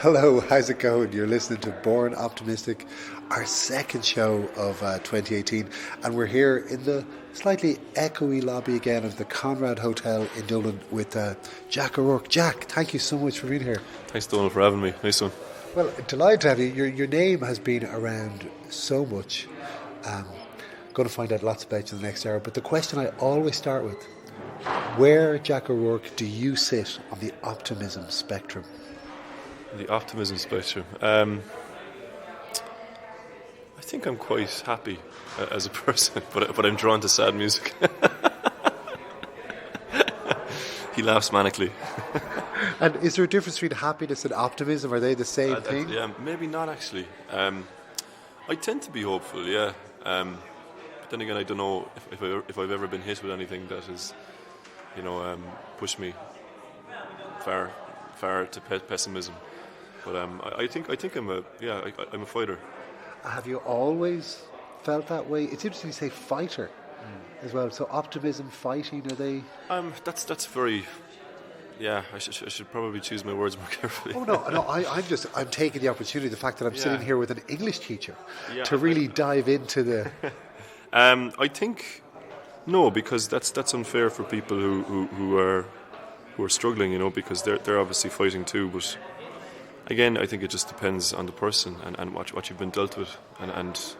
Hello, how's it going? You're listening to Born Optimistic, our second show of 2018, and we're here in the slightly echoey lobby again of the Conrad Hotel in Dublin with Jack O'Rourke. Jack, thank you so much for being here. Thanks, Donald, for having me. Nice one. Well, delighted to have you. Your name has been around so much. Going to find out lots about you in the next hour, but the question I always start with, where, Jack O'Rourke, do you sit on the optimism spectrum? The optimism spectrum. I think I'm quite happy as a person, but I'm drawn to sad music. He laughs manically. And is there a difference between happiness and optimism? Are they the same thing? Yeah, maybe not actually. I tend to be hopeful, yeah. But then again, I don't know if I've ever been hit with anything that has, pushed me far to pessimism. But I think I'm a fighter. Have you always felt that way? It's interesting you say fighter as well. So optimism, fighting, are they? That's very. Yeah, I should probably choose my words more carefully. Oh no! I'm taking the opportunity, the fact that I'm sitting here with an English teacher, to really dive into the. I think no, because that's unfair for people who are struggling, because they're obviously fighting too, but. Again, I think it just depends on the person and what you've been dealt with and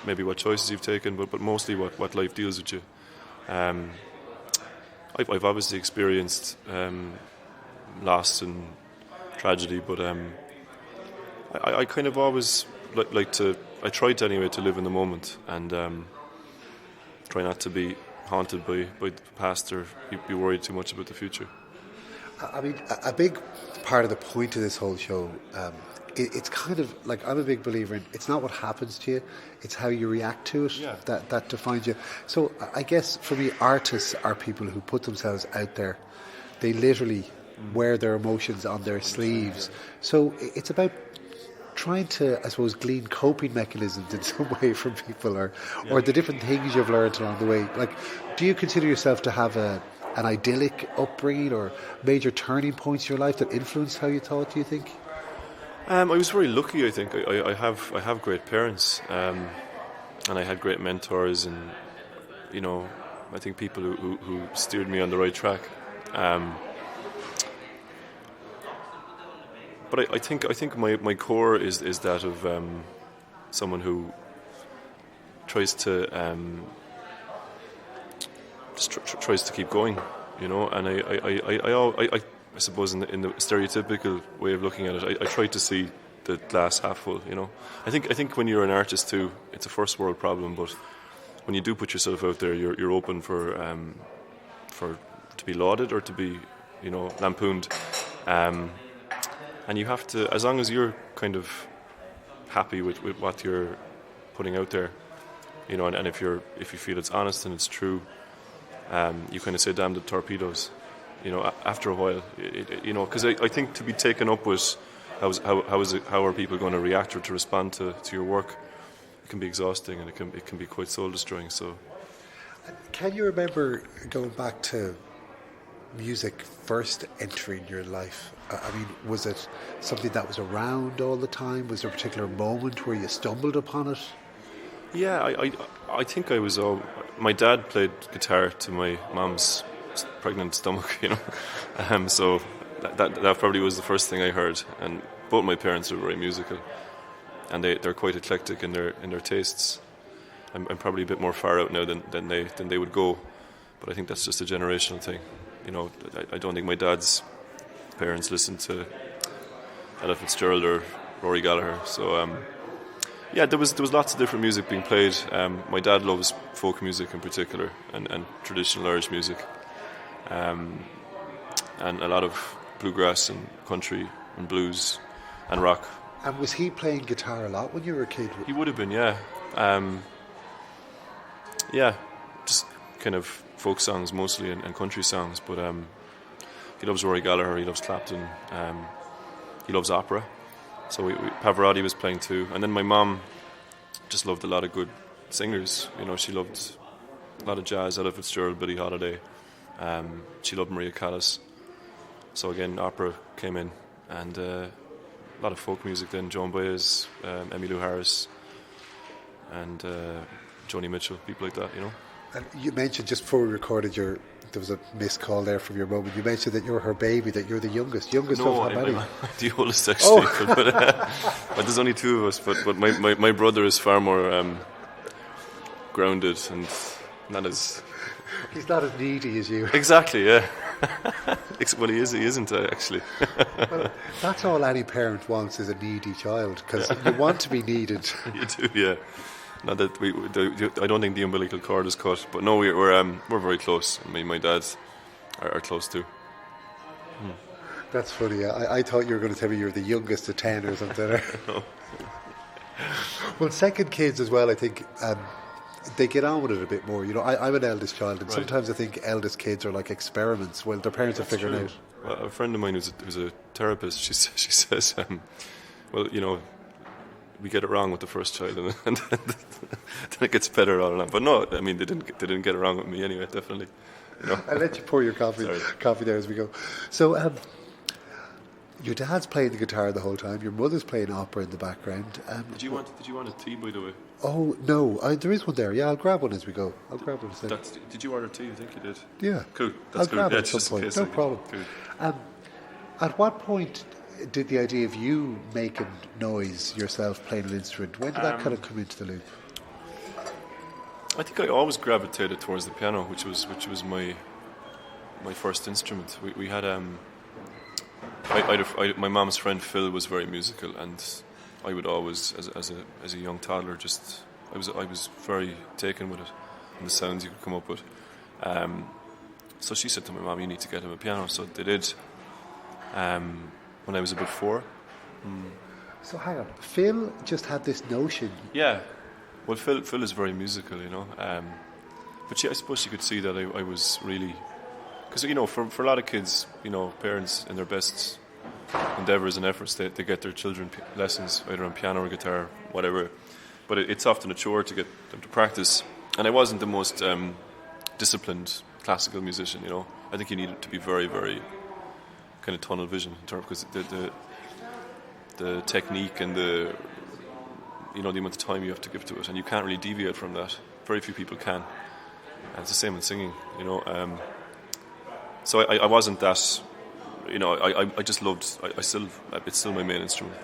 maybe what choices you've taken, but mostly what life deals with you. I've obviously experienced loss and tragedy, but I kind of always like to. I try to anyway to live in the moment and try not to be haunted by the past or be worried too much about the future. I mean, a big part of the point of this whole show, it's kind of like, I'm a big believer in, it's not what happens to you, it's how you react to it that defines you. So I guess for me, artists are people who put themselves out there. They literally wear their emotions on their sleeves. So it's about trying to, I suppose, glean coping mechanisms in some way from people or the different things you've learned along the way. Like, do you consider yourself to have an idyllic upbringing or major turning points in your life that influenced how you thought, do you think? I was very lucky, I think. I have great parents and I had great mentors and, I think people who steered me on the right track. But I think my core is that of someone who tries to tries to keep going, and I suppose in the stereotypical way of looking at it, I try to see the glass half full. I think when you're an artist too, it's a first world problem, but when you do put yourself out there, you're open for to be lauded or to be lampooned, and you have to, as long as you're kind of happy with what you're putting out there, and if you feel it's honest and it's true. You kind of say damn the torpedoes, after a while, because I think to be taken up with how are people going to react or to respond to your work, it can be exhausting and it can be quite soul destroying. So, can you remember going back to music first entering your life? I mean, was it something that was around all the time? Was there a particular moment where you stumbled upon it? Yeah, I think I was my dad played guitar to my mom's pregnant stomach, so that probably was the first thing I heard. And both my parents are very musical, and they're quite eclectic in their tastes. I'm probably a bit more far out now than they would go, but I think that's just a generational thing. I don't think my dad's parents listened to Ella Fitzgerald or Rory Gallagher, so. Yeah, there was lots of different music being played. My dad loves folk music in particular and traditional Irish music, and a lot of bluegrass and country and blues and rock. And was he playing guitar a lot when you were a kid? He would have been, yeah. Just kind of folk songs mostly and country songs, but he loves Rory Gallagher, he loves Clapton, he loves opera. So Pavarotti was playing too, and then my mom just loved a lot of good singers. She loved a lot of jazz, Ella Fitzgerald, Billie Holiday. She loved Maria Callas. So again, opera came in, and lot of folk music then, Joan Baez, Emmylou Harris, and Joni Mitchell, people like that, you know. And you mentioned just before we recorded there was a missed call there from your mum. You mentioned that you're her baby, that you're the youngest. Youngest no, of how many? I'm the oldest actually. Oh. But there's only two of us. But my brother is far more grounded and not as. He's not as needy as you. Exactly, yeah. Well, he isn't actually. Well, that's all any parent wants is a needy child, because you want to be needed. You do, yeah. Not that I don't think the umbilical cord is cut, but no, we're very close. I mean, my dad are close too. That's funny. I thought you were going to tell me you were the youngest of 10 or something. No. Well, second kids as well, I think they get on with it a bit more. You know, I'm an eldest child, and sometimes I think eldest kids are like experiments while their parents are figuring out. Well, a friend of mine who's a therapist, she says, well, you know, we get it wrong with the first child, and then it gets better all along. But no, I mean, they didn't get it wrong with me anyway. Definitely, you know. I'll let you pour your coffee there as we go. So, your dad's playing the guitar the whole time. Your mother's playing opera in the background. Did you want a tea, by the way? Oh no, there is one there. Yeah, I'll grab one as we go. Did you order tea? I think you did. Yeah, cool. I'll grab it at some point. No problem. Cool. At what point did the idea of you making noise yourself, playing an instrument, when did that kind of come into the loop? I think I always gravitated towards the piano, which was my first instrument. We had my mom's friend Phil was very musical, and I would always, as a young toddler, I was very taken with it and the sounds you could come up with. So she said to my mom, "You need to get him a piano." So they did. When I was about 4. So hang on, Phil just had this notion. Yeah, well, Phil is very musical, you know. But I suppose you could see that I was really, because you know, for a lot of kids, you know, parents in their best endeavours and efforts, they get their children lessons either on piano or guitar, whatever. But it's often a chore to get them to practice. And I wasn't the most disciplined classical musician, you know. I think you needed to be very, very kind of tunnel vision in terms, because the technique and the amount of time you have to give to it, and you can't really deviate from that. Very few people can. And it's the same in singing, you know. So I wasn't that, you know. I just loved. It's still my main instrument.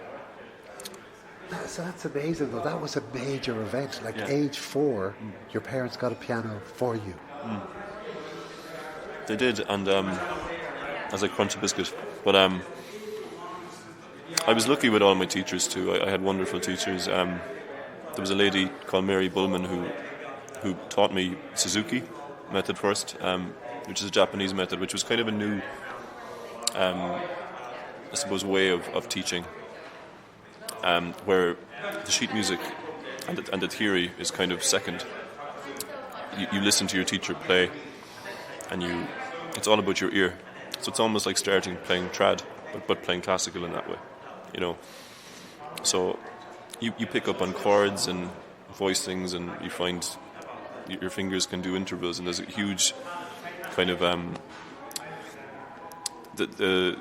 So that's amazing, though. That was a major event. Like age 4, your parents got a piano for you. They did, and as I crunch a biscuit. But I was lucky with all my teachers too. I had wonderful teachers. There was a lady called Mary Bullman who taught me Suzuki method first, which is a Japanese method, which was kind of a new, I suppose, way of teaching, where the sheet music and the theory is kind of second. You listen to your teacher play, and it's all about your ear. So it's almost like playing trad, but playing classical in that way, you know. So you pick up on chords and voicings, and you find your fingers can do intervals, and there's a huge kind of the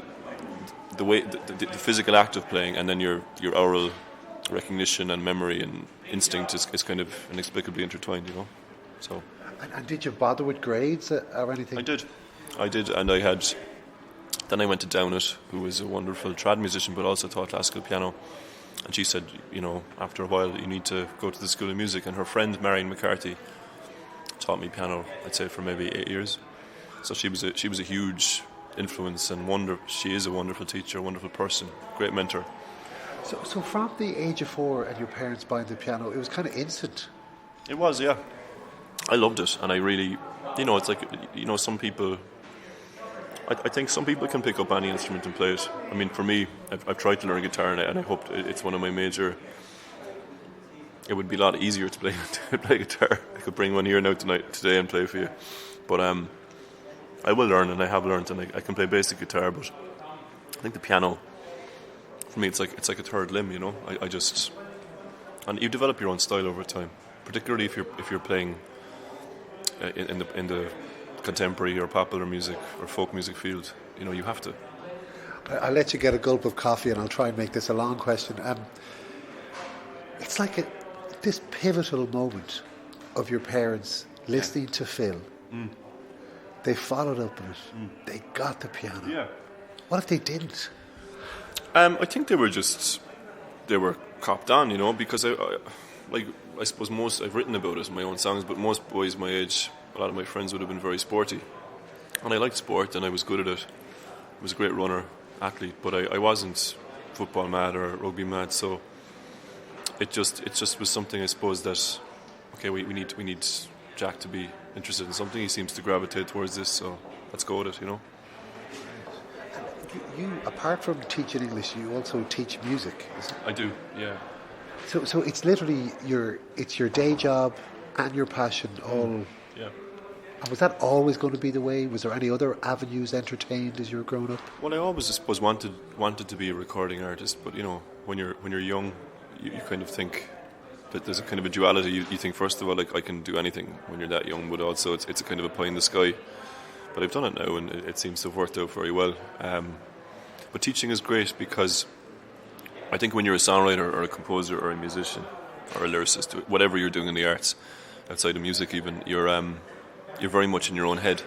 physical act of playing, and then your oral recognition and memory and instinct is kind of inexplicably intertwined, you know. So. And did you bother with grades or anything? I did, and I had. Then I went to Downit, who was a wonderful trad musician, but also taught classical piano. And she said, you know, after a while, you need to go to the School of Music. And her friend Marion McCarthy taught me piano, I'd say, for maybe 8 years. So she was a huge influence, and she is a wonderful teacher, a wonderful person, great mentor. So from the age of 4 and your parents buying the piano, it was kind of instant. It was, yeah. I loved it, and I really, you know, it's like, you know, some people. I think some people can pick up any instrument and play it. I mean, for me, I've tried to learn guitar, and I hope it's one of my major. It would be a lot easier to play guitar. I could bring one here now today and play for you. But I will learn, and I have learned, and I can play basic guitar. But I think the piano, for me, it's like a third limb. You know, and you develop your own style over time. Particularly if you're playing in the contemporary or popular music or folk music field, you know, you have to. I'll let you get a gulp of coffee, and I'll try and make this a long question. It's like this pivotal moment of your parents listening to Phil. They followed up with it. They got the piano. Yeah. What if they didn't? I think they were copped on, you know, because I suppose I've written about it in my own songs, but most boys my age, a lot of my friends would have been very sporty, and I liked sport and I was good at it. I was a great runner, athlete, but I wasn't football mad or rugby mad, so it just was something, I suppose, that okay, we need Jack to be interested in something. He seems to gravitate towards this, so let's go with it, you know. You, apart from teaching English, you also teach music, is it? I do, yeah. So it's literally your day job and your passion all. Yeah. And was that always going to be the way? Was there any other avenues entertained as you were growing up? Well, I always, I suppose, wanted to be a recording artist, but you know, when you're young, you kind of think that there's a kind of a duality. You think first of all, like, I can do anything when you're that young, but also it's a kind of a pie in the sky. But I've done it now, and it seems to have worked out very well. But teaching is great because I think when you're a songwriter or a composer or a musician or a lyricist, whatever you're doing in the arts, outside of music even, you're very much in your own head,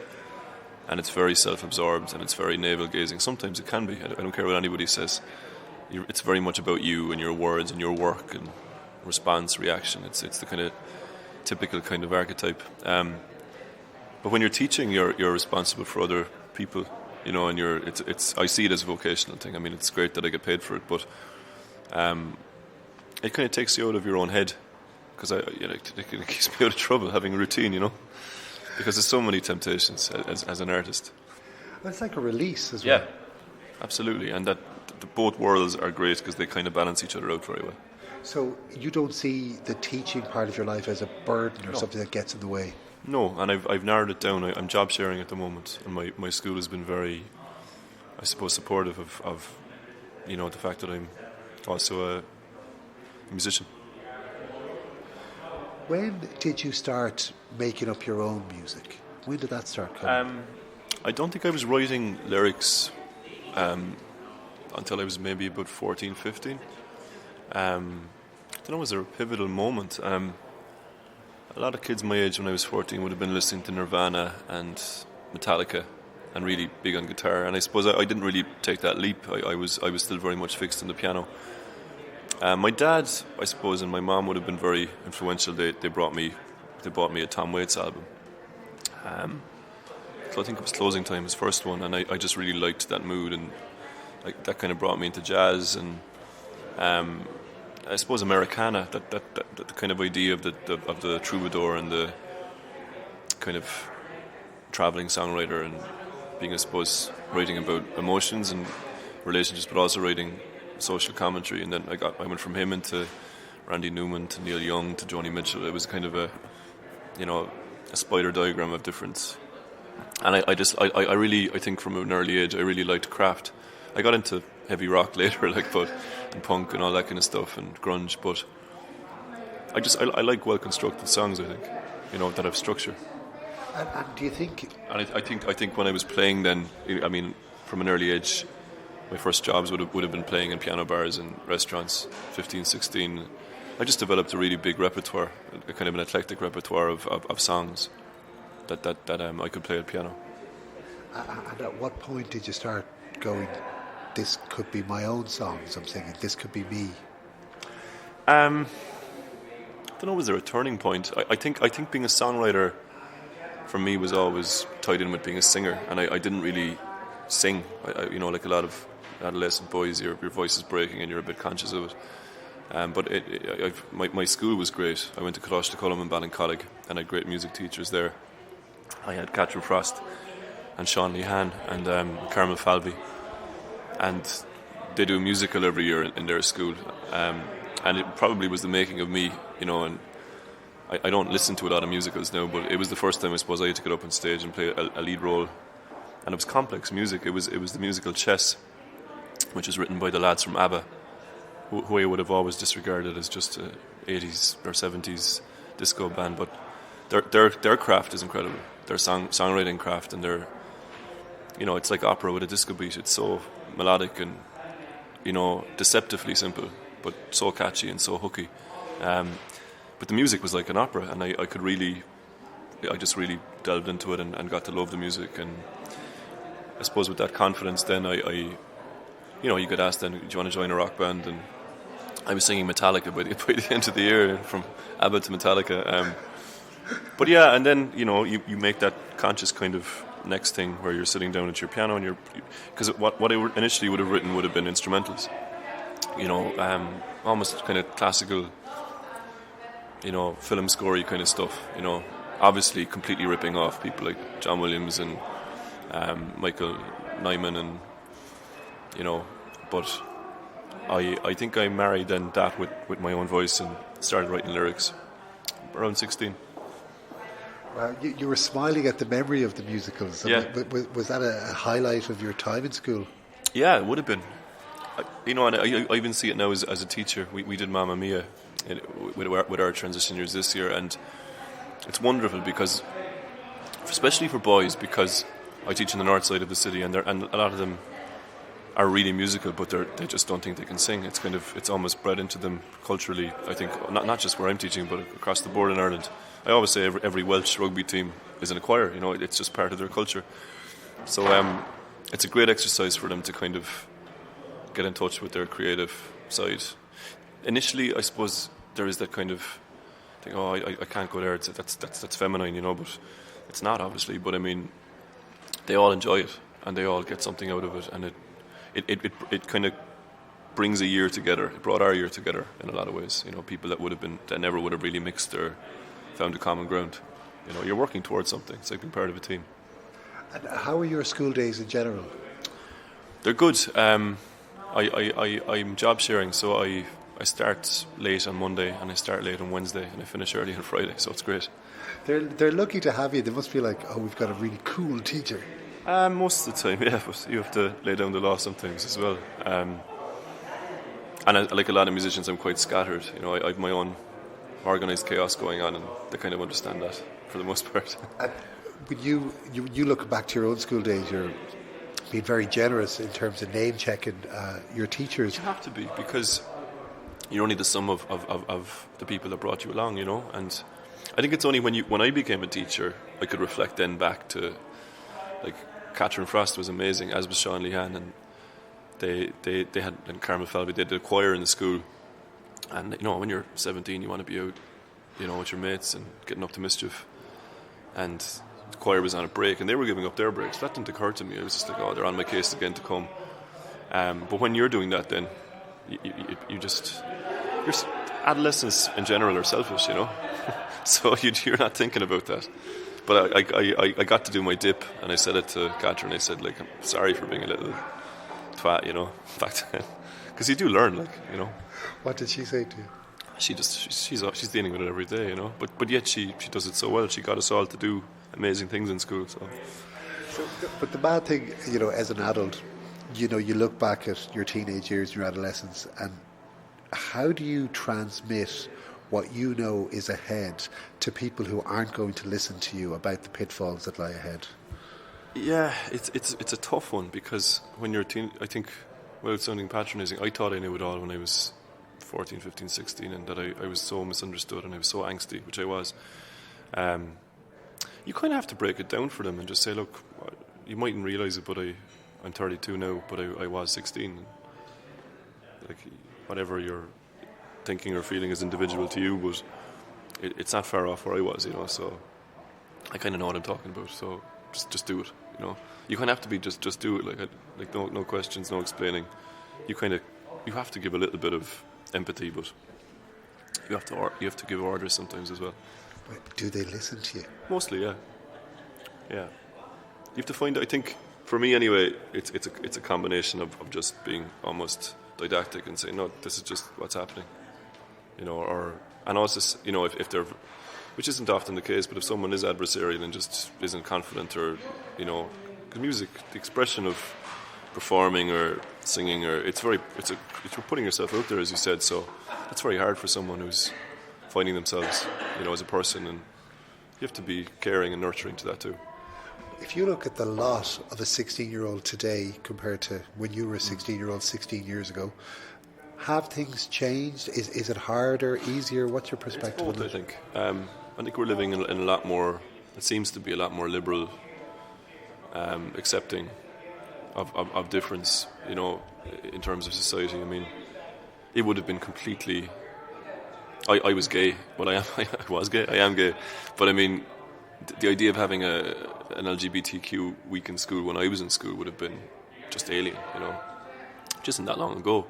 and it's very self-absorbed and it's very navel-gazing. Sometimes it can be. I don't care what anybody says. It's very much about you and your words and your work and response, reaction. It's the kind of typical kind of archetype. But when you're teaching, you're responsible for other people, you know, and I see it as a vocational thing. I mean, it's great that I get paid for it, but it kind of takes you out of your own head, because it keeps me out of trouble having a routine, you know, because there's so many temptations as an artist. Well, it's like a release as well. Yeah, absolutely, and that both worlds are great because they kind of balance each other out very well. So you don't see the teaching part of your life as a burden or something that gets in the way? No, and I've narrowed it down. I'm job sharing at the moment, and my school has been very, I suppose, supportive of you know, the fact that I'm also a musician. When did you start making up your own music? When did that start coming? I don't think I was writing lyrics until I was maybe about 14, 15. I don't know, was there a pivotal moment? A lot of kids my age when I was 14 would have been listening to Nirvana and Metallica and really big on guitar, and I suppose I didn't really take that leap. I was still very much fixed on the piano. My dad, I suppose, and my mom would have been very influential. They bought me a Tom Waits album. So I think it was Closing Time, his first one, and I just really liked that mood, and that kind of brought me into jazz and I suppose Americana, that kind of idea of the troubadour and the kind of travelling songwriter and being, I suppose, writing about emotions and relationships, but also writing social commentary. And then I went from him into Randy Newman to Neil Young to Joni Mitchell. It was kind of a spider diagram of difference. And I really think from an early age I really liked craft. I got into heavy rock later, and punk and all that kind of stuff, and grunge. But I like well constructed songs. I think, you know, that have structure. And do you think? And I think when I was playing then, I mean, from an early age, my first jobs would have been playing in piano bars and restaurants. 15, 16. I just developed a really big repertoire, a kind of an eclectic repertoire of songs that I could play at piano. And at what point did you start going, this could be my own songs? I'm thinking, this could be me. I don't know, was there a turning point? I think being a songwriter for me was always tied in with being a singer, and I didn't really sing. You know, like a lot of adolescent boys, your voice is breaking and you're a bit conscious of it. But my school was great. I went to Coláiste Cullen in Ballincollig, and I had great music teachers there. I had Catherine Frost and Sean Lehan and Carmel Falvey, and they do a musical every year in their school, and it probably was the making of me, you know. And I don't listen to a lot of musicals now, but it was the first time I suppose I had to get up on stage and play a lead role, and it was complex music. It was the musical Chess, which was written by the lads from ABBA, who I would have always disregarded as just a 80s or 70s disco band, but their craft is incredible. Their songwriting craft, and their, you know, it's like opera with a disco beat. It's so melodic and, deceptively simple, but so catchy and so hooky. But the music was like an opera, and I just really delved into it and got to love the music. And I suppose with that confidence, then you get asked, then, do you want to join a rock band? And I was singing Metallica by the end of the year, from ABBA to Metallica. But yeah, and then you make that conscious kind of next thing where you're sitting down at your piano and because what I initially would have written would have been instrumentals, almost kind of classical, film scorey kind of stuff. Obviously completely ripping off people like John Williams and Michael Nyman, and but I think I married then that with my own voice and started writing lyrics around 16. You were smiling at the memory of the musicals. Yeah. Was that a highlight of your time in school? Yeah, it would have been. And I even see it now as a teacher. We did Mamma Mia with our transition years this year, and it's wonderful because, especially for boys, because I teach in the north side of the city, and a lot of them are really musical, but they just don't think they can sing. It's almost bred into them culturally. I think not just where I'm teaching, but across the board in Ireland. I always say every Welsh rugby team is in a choir. It's just part of their culture. So it's a great exercise for them to kind of get in touch with their creative side. Initially, I suppose there is that kind of thing. Oh, I can't go there. That's feminine, but it's not, obviously. But I mean, they all enjoy it and they all get something out of it, and it kind of brings a year together. It brought our year together in a lot of ways. People that never would have really mixed or found a common ground. You're working towards something. It's like being part of a team. And how are your school days in general? They're good. I'm job sharing, so I start late on Monday and I start late on Wednesday and I finish early on Friday, so it's great. They're lucky to have you. They must be like, oh, we've got a really cool teacher. Most of the time, yeah, but you have to lay down the law sometimes as well. And like a lot of musicians, I'm quite scattered. I have my own organised chaos going on, and they kind of understand that for the most part. When you look back to your own school days, you're being very generous in terms of name checking your teachers. You have to be, because you're only the sum of the people that brought you along, and I think it's only when I became a teacher I could reflect then back to, like, Catherine Frost was amazing, as was Sean Lehan, and they had, and Carmel Falvey, they did a choir in the school. And when you're 17, you want to be out, with your mates and getting up to mischief. And the choir was on a break, and they were giving up their breaks. That didn't occur to me. I was just like, oh, they're on my case again to come. But when you're doing that, then adolescents in general are selfish, so you're not thinking about that. But I got to do my dip, and I said it to Catherine. I said, like, I'm sorry for being a little twat, back then, because you do learn, What did she say to you? She's dealing with it every day, But yet she does it so well. She got us all to do amazing things in school. So but the bad thing, as an adult, you look back at your teenage years, your adolescence, and how do you transmit what you know is ahead to people who aren't going to listen to you about the pitfalls that lie ahead? Yeah, it's a tough one, because when you're a teen, I think, without sounding patronising, I thought I knew it all when I was 14, 15, 16, and that I was so misunderstood and I was so angsty, which I was. You kind of have to break it down for them and just say, look, you mightn't realise it, but I'm 32 now, but I was 16. Like, whatever you're thinking or feeling is individual to you, but it's not far off where I was, so I kind of know what I'm talking about, so just do it, You kind of have to be just do it, like no questions, no explaining. You have to give a little bit of empathy, but you have to give orders sometimes as well. But do they listen to you? Mostly, yeah. You have to find. I think for me anyway, it's a combination of just being almost didactic and saying, no, this is just what's happening, and also, if they're, which isn't often the case, but if someone is adversarial and just isn't confident, or because music, the expression of performing or singing, or it's you're putting yourself out there, as you said, so it's very hard for someone who's finding themselves, as a person, and you have to be caring and nurturing to that too. if you look at the lot of a 16-year-old today compared to when you were a 16-year-old 16 years ago, have things changed? Is it harder, easier? What's your perspective on I it? think. I think we're living in a lot more, it seems to be a lot more liberal, accepting of difference, in terms of society. I mean, it would have been completely... I was gay, but I am gay. But I mean, the idea of having an LGBTQ week in school when I was in school would have been just alien, just isn't that long ago.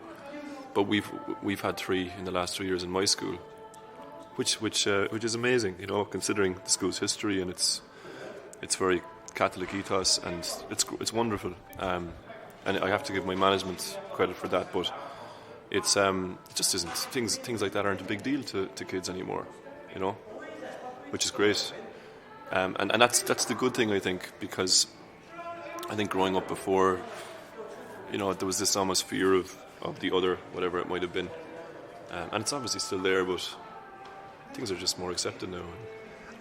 But we've had 3 in the last 3 years in my school, which is amazing, considering the school's history, and it's very Catholic ethos, and it's wonderful. And I have to give my management credit for that, but it just isn't. Things like that aren't a big deal to kids anymore, which is great. And that's the good thing, I think, because I think growing up before, there was this almost fear of the other, whatever it might have been, and it's obviously still there, but things are just more accepted now.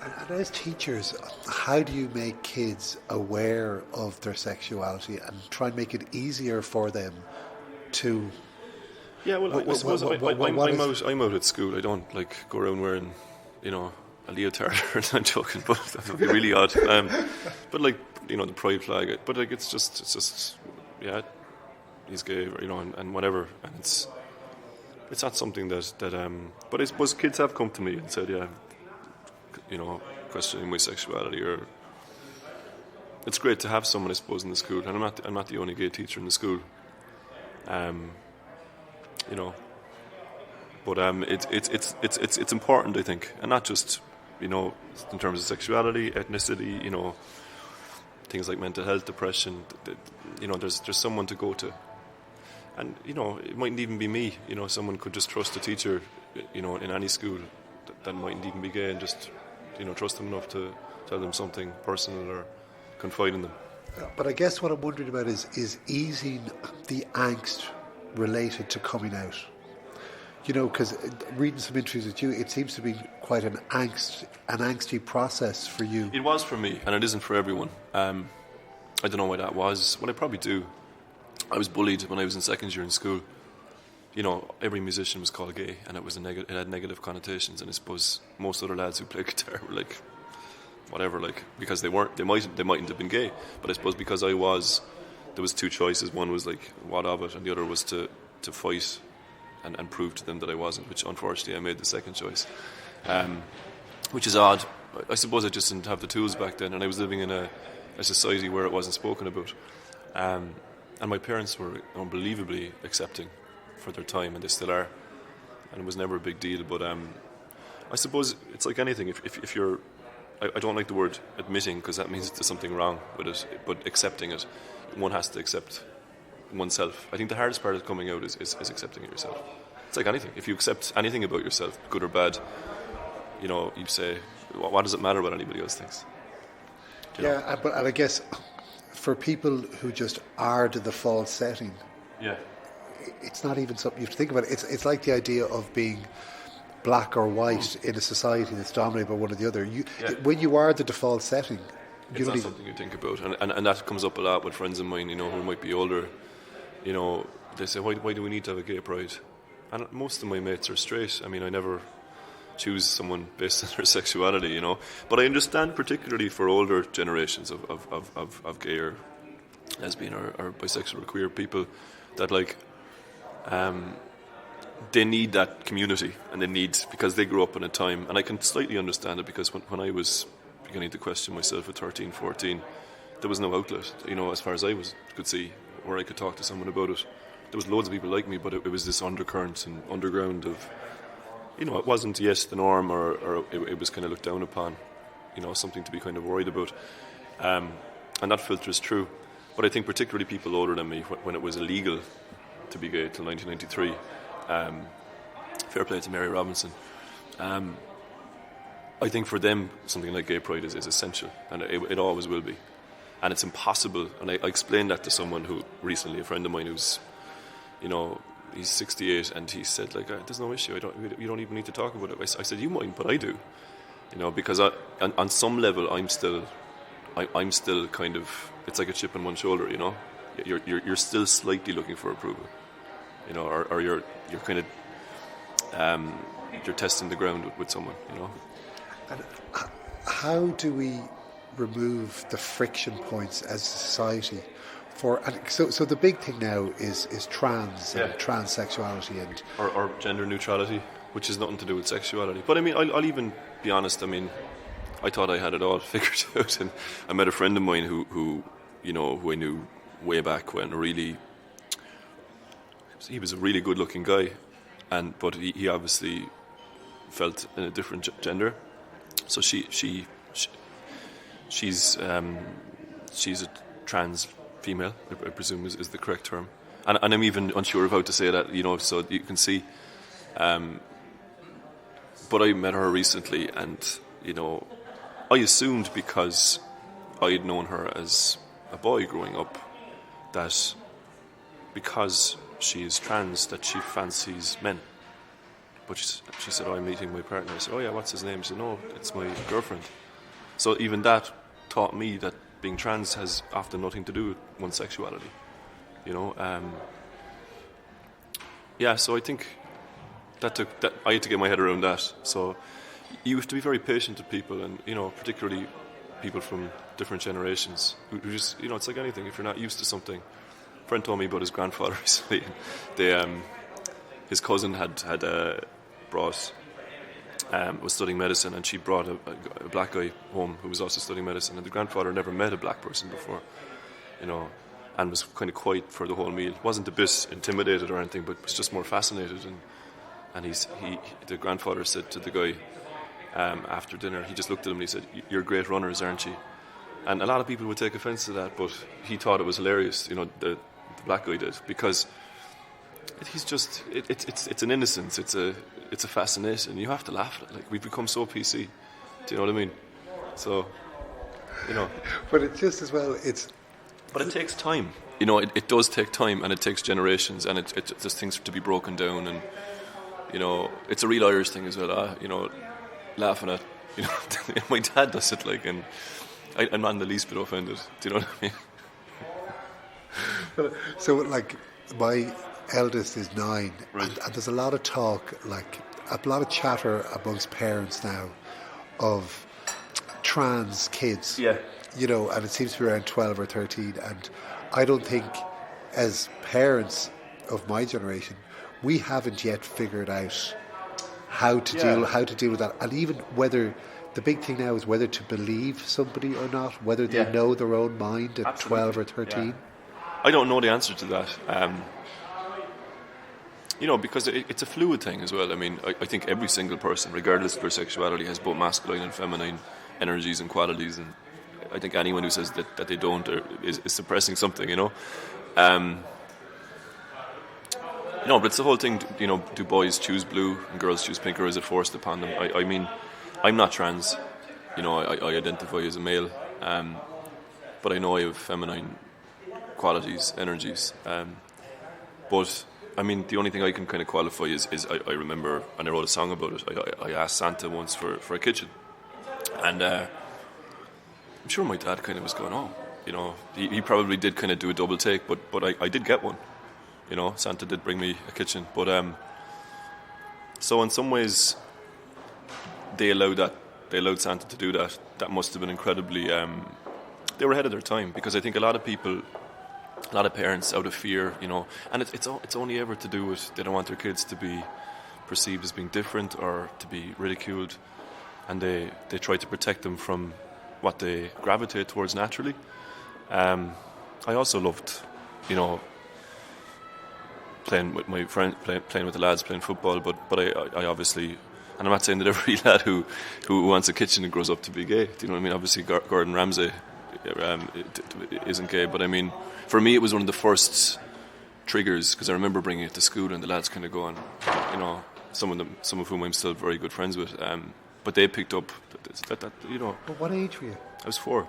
And as teachers, how do you make kids aware of their sexuality and try and make it easier for them to... Yeah, well, I suppose I'm out at school. I don't go around wearing, a leotard. I'm joking, but that would be really odd. But the pride flag. But it's just yeah, he's gay, and whatever. And it's not something that. But I suppose kids have come to me and said, yeah, questioning my sexuality, or it's great to have someone, I suppose, in the school. And I'm not the only gay teacher in the school. But it's important, I think, and not just in terms of sexuality, ethnicity, things like mental health, depression. There's someone to go to, and it mightn't even be me. Someone could just trust a teacher, in any school that mightn't even be gay, and just trust them enough to tell them something personal or confide in them. But I guess what I'm wondering about is easing the angst related to coming out. Because reading some interviews with you, it seems to be quite an angsty process for you. It was for me, and it isn't for everyone. I don't know why that was. Well, I probably do. I was bullied when I was in second year in school. Every musician was called gay, and it had negative connotations. And I suppose most other lads who play guitar were like, whatever, because they weren't. They mightn't have been gay. But I suppose because I was, there was 2 choices. One was what of it, and the other was to fight and prove to them that I wasn't, which unfortunately I made the second choice, which is odd. I suppose I just didn't have the tools back then, and I was living in a society where it wasn't spoken about, and my parents were unbelievably accepting for their time, and they still are, and it was never a big deal. But I suppose it's like anything. If you're, I don't like the word admitting, because that means there's something wrong with it, but accepting it, one has to accept oneself. I think the hardest part of coming out is accepting it yourself. It's like anything. If you accept anything about yourself, good or bad, you say, what does it matter what anybody else thinks? But I guess for people who just are the default setting, it's not even something you have to think about. It's like the idea of being black or white in a society that's dominated by one or the other. When you are the default setting, it's not something you think about, and that comes up a lot with friends of mine, who might be older. They say, why do we need to have a gay pride? And most of my mates are straight. I mean, I never choose someone based on their sexuality, But I understand, particularly for older generations of gay or lesbian or bisexual or queer people, that they need that community, and because they grew up in a time, and I can slightly understand it, because when I was beginning to question myself at 13, 14, there was no outlet, as far as I could see, where I could talk to someone about it. There was loads of people like me, but it was this undercurrent and underground of, it wasn't the norm, or it was kind of looked down upon, something to be kind of worried about, and that filters through. But I think particularly people older than me, when it was illegal to be gay till 1993, fair play to Mary Robinson, I think for them something like gay pride is essential, and it always will be. And it's impossible, and I explained that to someone who recently, a friend of mine who's, he's 68, and he said, there's no issue, you don't even need to talk about it. I said, you might, but I do, because on some level I'm still I'm still kind of, it's like a chip on one shoulder, you know. You're still slightly looking for approval, you know, or you're kind of you're testing the ground with someone, you know. And how do we remove the friction points as a society so the big thing now is trans and transsexuality and or gender neutrality, which has nothing to do with sexuality. But I mean, I'll even be honest. I mean, I thought I had it all figured out, and I met a friend of mine who I knew way back when. He was a really good-looking guy, but he obviously felt in a different gender. So she's a trans female, I presume is the correct term, and I'm even unsure of how to say that, you know. So you can see. But I met her recently, and you know, I assumed because I had known her as a boy growing up that because she is trans that she fancies men. But she said, I'm meeting my partner. I said, oh yeah, what's his name? She said, no, it's my girlfriend. So even that taught me that being trans has often nothing to do with one's sexuality, you know. So I think that I had to get my head around that. So you have to be very patient with people, and you know, particularly people from different generations who just, you know, it's like anything. If you're not used to something, a friend told me about his grandfather recently. His cousin had brought was studying medicine, and she brought a black guy home who was also studying medicine, and the grandfather never met a black person before, you know, and was kind of quiet for the whole meal. Wasn't a bit intimidated or anything, but was just more fascinated. And the grandfather said to the guy after dinner, he just looked at him and he said, "You're great runners, aren't you?" And a lot of people would take offence to that, but he thought it was hilarious, you know, the black guy did, because he's just it's an innocence, it's a fascination. You have to laugh at it. Like, we've become so PC. Do you know what I mean? So, you know. But it's just as well. But it takes time. You know, it does take time, and it takes generations, and there's things to be broken down, and you know, it's a real Irish thing as well. You know, laughing at, you know, my dad does it, like, and I'm not in the least bit offended. Do you know what I mean? So, like, my eldest is 9, right. and there's a lot of talk, like a lot of chatter amongst parents now of trans kids. Yeah. You know, and it seems to be around 12 or 13, and I don't think, as parents of my generation, we haven't yet figured out how to deal with that, and even whether. The big thing now is whether to believe somebody or not, whether they know their own mind at Absolutely. 12 or 13. Yeah. I don't know the answer to that. You know, because it's a fluid thing as well. I mean, I think every single person, regardless of their sexuality, has both masculine and feminine energies and qualities, and I think anyone who says that they don't is suppressing something, you know. No, but it's the whole thing, you know, do boys choose blue and girls choose pink, or is it forced upon them? I mean, I'm not trans, you know, I identify as a male, but I know I have feminine qualities, energies, but I mean, the only thing I can kind of qualify is I remember, and I wrote a song about it, I asked Santa once for a kitchen, and I'm sure my dad kind of was going, oh, you know, he probably did kind of do a double take, but I did get one, you know. Santa did bring me a kitchen, but so in some ways they allowed Santa to do that. That must have been incredibly they were ahead of their time, because I think a lot of parents, out of fear, you know, and it's only ever to do with they don't want their kids to be perceived as being different or to be ridiculed, and they try to protect them from what they gravitate towards naturally. I also loved, you know, playing with my friend, playing with the lads, playing football, but I obviously, and I'm not saying that every lad who wants a kitchen and grows up to be gay. Do you know what I mean? Obviously, Gordon Ramsay isn't gay, but I mean, for me, it was one of the first triggers, because I remember bringing it to school and the lads kind of going, you know, some of whom I'm still very good friends with, but they picked up that you know. But what age were you? I was 4.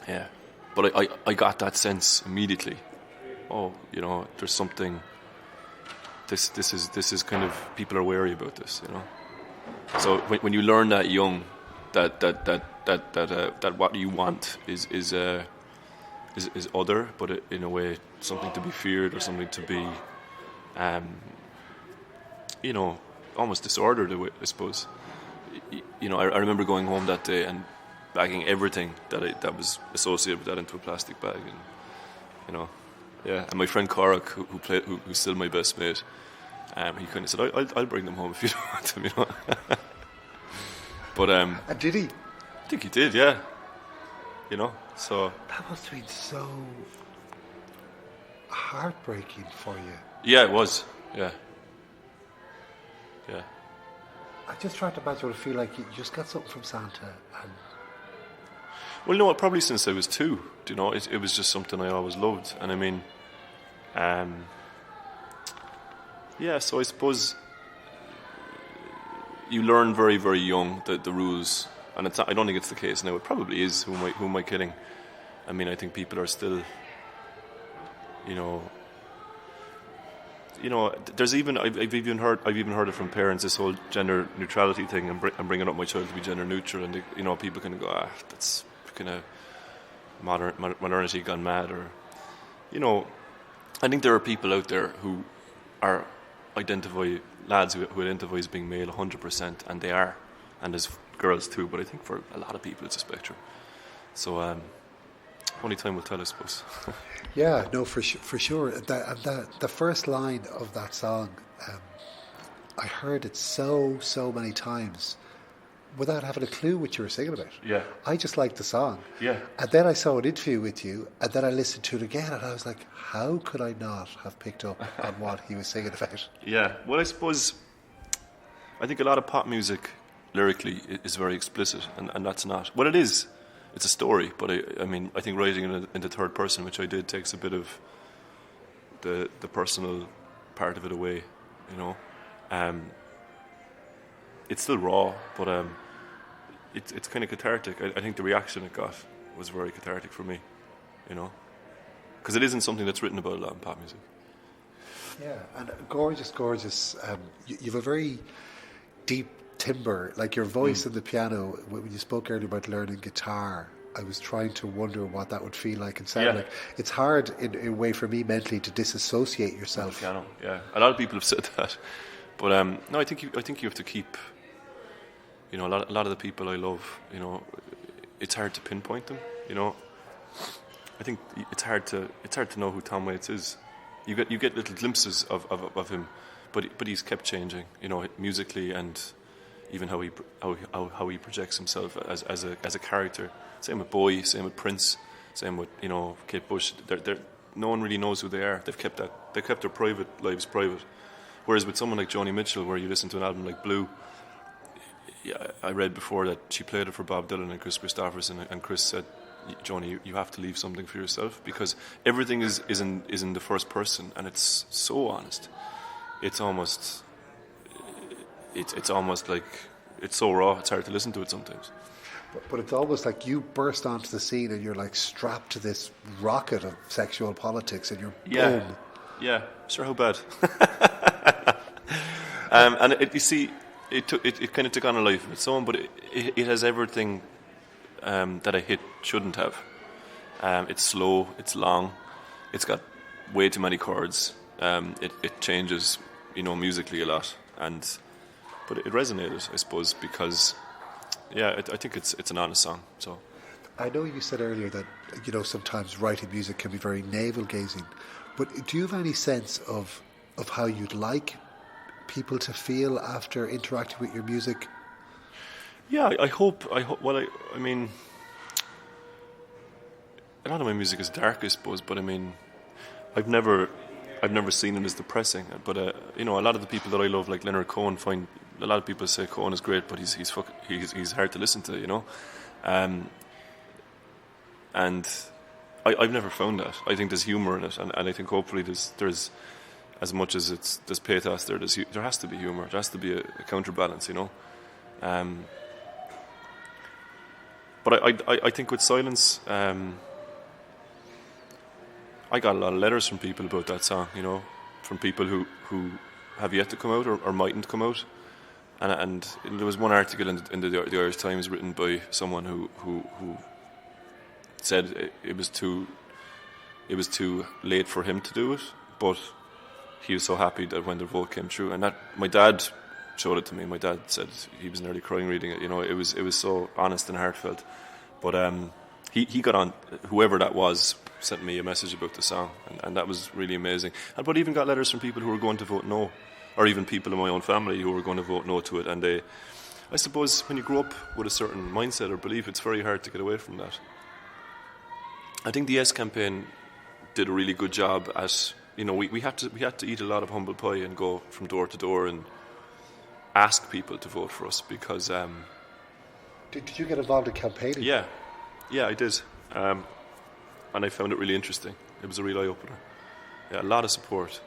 Yeah, but I got that sense immediately. Oh, you know, there's something. This is kind of, people are wary about this, you know. So when you learn that young, that what you want is other, but in a way something to be feared or something to be, almost disordered, I suppose. I remember going home that day and bagging everything that was associated with that into a plastic bag, and and my friend Corach, who's still my best mate, he kind of said, I'll bring them home if you don't want them, But And did he? I think he did, yeah. So That must have been so heartbreaking for you. yeah, it was, yeah. I just tried to imagine what it feel like. You just got something from Santa, and Well, no, probably since I was 2. It was just something I always loved, and I mean, So I suppose you learn very, very young the rules, and I don't think it's the case now. It probably is. Who am I kidding? I mean, I think people are still, there's even I've even heard it from parents, this whole gender neutrality thing. I'm bringing up my child to be gender neutral, and people kind of go, that's kind of modernity gone mad, or I think there are people out there who are lads who identify as being male 100%, and they are, and there's girls too. But I think for a lot of people it's a spectrum. So only time will tell, I suppose. yeah, no, for sure. The first line of that song, I heard it so many times without having a clue what you were singing about. Yeah. I just liked the song. Yeah. And then I saw an interview with you, and then I listened to it again, and I was like, how could I not have picked up on what he was singing about? Yeah. Well, I think a lot of pop music lyrically is very explicit, and that's not. Well, it is. It's a story, but I think writing in the third person, which I did, takes a bit of the personal part of it away, It's still raw, but it's kind of cathartic. I think the reaction it got was very cathartic for me, because it isn't something that's written about a lot in pop music. Yeah, and gorgeous. You have a very deep timbre, like your voice and the piano. When you spoke earlier about learning guitar, I was trying to wonder what that would feel like and sound like. It's hard in a way for me mentally to disassociate yourself. The piano, yeah. A lot of people have said that, but no, I think you have to keep. A lot of the people I love, it's hard to pinpoint them. I think it's hard to know who Tom Waits is. You get little glimpses of him, but he's kept changing. Musically, and even how he projects himself as a character. Same with Bowie, same with Prince, same with Kate Bush. No one really knows who they are. They've kept their private lives private. Whereas with someone like Joni Mitchell, where you listen to an album like Blue. Yeah, I read before that she played it for Bob Dylan and Chris Christopherson, and Chris said, "Joni, you have to leave something for yourself, because everything is in the first person, and it's so honest. It's almost like it's so raw. It's hard to listen to it sometimes." But it's almost like you burst onto the scene and you're like strapped to this rocket of sexual politics, and you're boom. Yeah, sure. How bad? And you see. It kind of took on a life of its own, but it has everything that a hit shouldn't have. It's slow, it's long, it's got way too many chords. It changes, musically a lot, but it resonated, I suppose, because I think it's an honest song. So I know you said earlier that sometimes writing music can be very navel gazing, but do you have any sense of how you'd like people to feel after interacting with your music? Yeah, I hope. Well, I mean, a lot of my music is dark, I suppose. But I mean, I've never seen it as depressing. But a lot of the people that I love, like Leonard Cohen, find a lot of people say Cohen is great, but he's hard to listen to, And I've never found that. I think there's humour in it, and I think hopefully there's as much as there's pathos there has to be humour. There has to be a counterbalance, But I think with Silence, I got a lot of letters from people about that song, from people who have yet to come out or mightn't come out. And there was one article in the Irish Times written by someone who said it was too late for him to do it, but he was so happy that when the vote came through, and that my dad showed it to me. My dad said he was nearly crying reading it. It was so honest and heartfelt. But he got on. Whoever that was sent me a message about the song, and that was really amazing. But even got letters from people who were going to vote no, or even people in my own family who were going to vote no to it. And I suppose when you grow up with a certain mindset or belief, it's very hard to get away from that. I think the Yes campaign did a really good job at, we had to eat a lot of humble pie and go from door to door and ask people to vote for us because... Did you get involved in campaigning? Yeah, I did. And I found it really interesting. It was a real eye-opener. Yeah, a lot of support.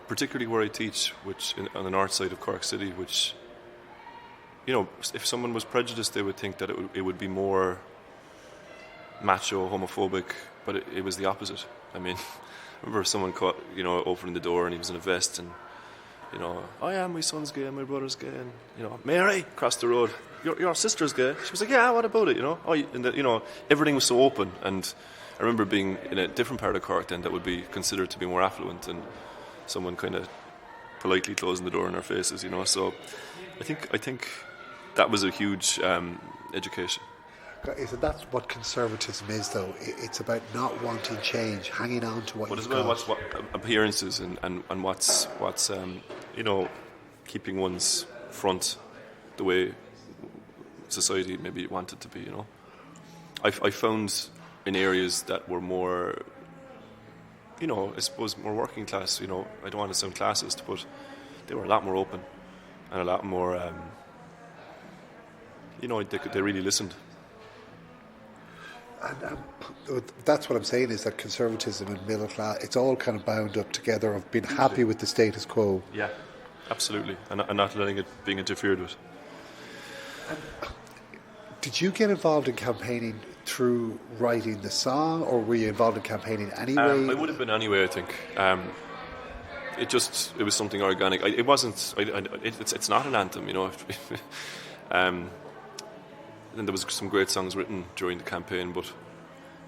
Particularly where I teach, which on the north side of Cork City, which, if someone was prejudiced, they would think that it would be more macho, homophobic, but it was the opposite. I mean, I remember someone caught, opening the door and he was in a vest and, oh yeah, my son's gay, my brother's gay, and, Mary, across the road, your sister's gay. She was like, yeah, what about it, everything was so open. And I remember being in a different part of Cork then that would be considered to be more affluent, and someone kind of politely closing the door in our faces, So I think that was a huge education. So that's what conservatism is, though. It's about not wanting change, hanging on to what you've got. But as well, what appearances and what's keeping one's front the way society maybe wanted to be. I found in areas that were more, I suppose more working class. I don't want to sound classist, but they were a lot more open and a lot more. They really listened. And that's what I'm saying, is that conservatism and middle class, it's all kind of bound up together of being happy with the status quo. Yeah, absolutely, and not letting it being interfered with. Did you get involved in campaigning through writing the song, or were you involved in campaigning anyway? I would have been anyway, I think. It was something organic. It wasn't. It's not an anthem, And there was some great songs written during the campaign, but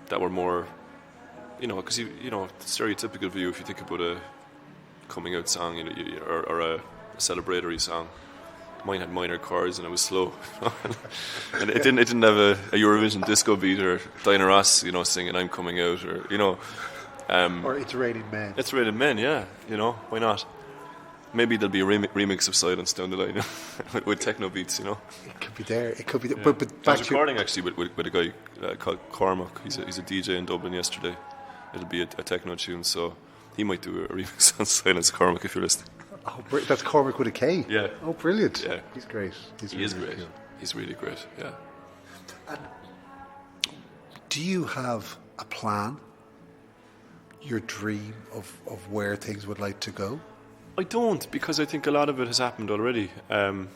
that were more, because the stereotypical view, if you think about a coming out song, or a celebratory song, mine had minor chords and it was slow, and it didn't have a Eurovision disco beat or Diana Ross, singing "I'm coming out" or or "It's Raining Men." It's Raining Men, yeah. Why not? Maybe there'll be a remix of Silence down the line with techno beats, It could be there. It could be there. Yeah. But I was recording actually with a guy called Cormac. He's a DJ in Dublin yesterday. It'll be a techno tune, so he might do a remix on Silence. Cormac, if you're listening. Oh, that's Cormac with a K? Yeah. Oh, brilliant. Yeah. He's great. He is great. Cool. He's really great, yeah. And do you have a plan, your dream of where things would like to go? I don't, because I think a lot of it has happened already. I